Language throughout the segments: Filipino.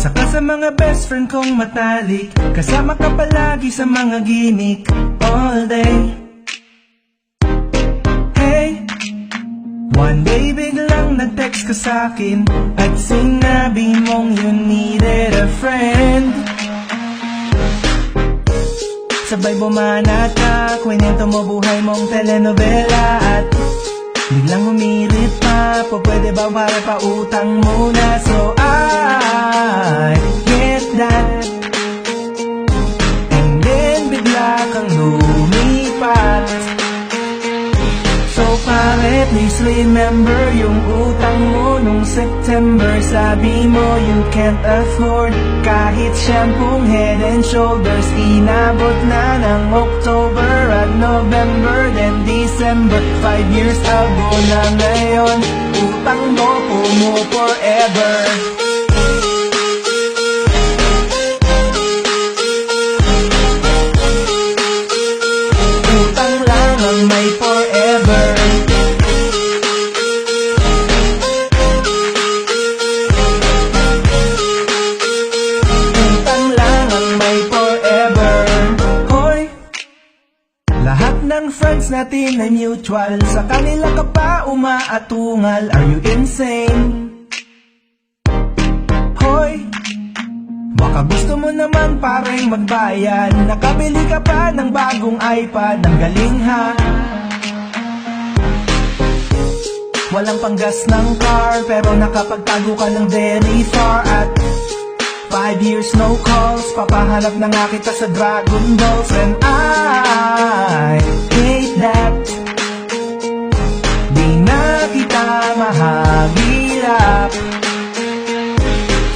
Isa ka sa mga best friend kong matalik, kasama ka palagi sa mga gimmick all day. Hey, one day biglang nag-text ka sa'kin at sinabi mong you needed a friend. Sabay bumanat ka, kwento mo buhay mong telenovela at biglang humirit pa, pwede ba para pautang muna? So I get that. And then bigla kang lumipat. So pare, please remember yung utang mo nung September. Sabi mo you can't afford kahit shampoo, Head and Shoulders. Inabot na ng October at November, then December. 5 years ago na ngayon, utang mo kumo forever. Utang lang ang may forever. Utang lang ang may forever. Hoy, lahat ng friends natin ay mutual, sa kanila ka pa umaatungal. Are you insane? Hoy, baka gusto mo naman parang magbayad, nakabili ka pa ng bagong iPad. Ang galing ha. Walang panggas ng car, pero nakapagtago ka ng very far. At 5 years no calls, papahanap na nga kita sa Dragon Balls. And I hate that. Di na kita mahagilap.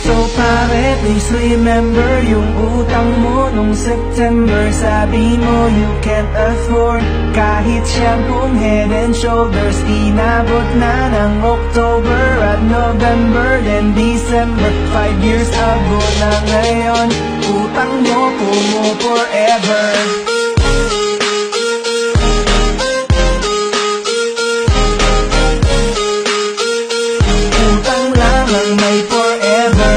So pare, please remember yung utang mo nung September. Sabi mo you can't afford kahit shampoo, Head and Shoulders. Inabot na ng October at November, then December. 5 years ago na ngayon, utang mo kumo forever. Utang lang ang may forever.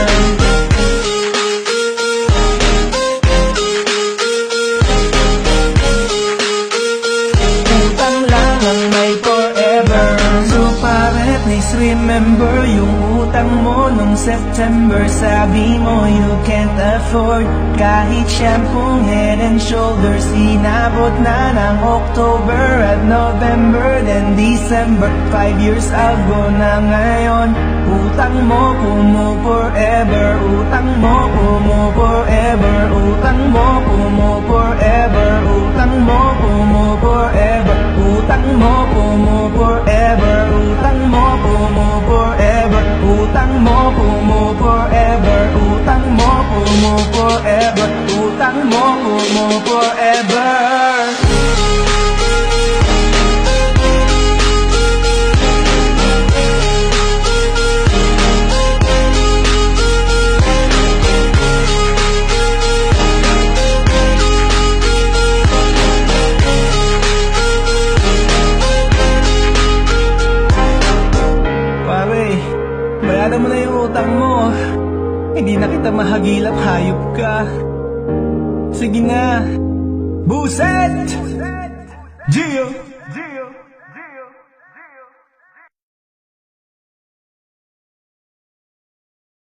Utang lang ang may forever. So pare, please remember yung utang mo nung September. Sabi mo you can't afford kahit shampoo, Head and Shoulders. Inabot na ng October at November, then December. 5 years ago na ngayon, utang mo kumo forever. Utang mo kumo forever. Utang mo kumo forever. Utang mo kumo forever. Utang mo kumo forever. Utang mo kumo forever. Utang mo kumo forever. Utang mo kumo forever. Utang mo kumo forever. Bayaran mo na yung utang mo. Hindi na kita mahagilap, hayop ka. Sige na. Buset! Gio!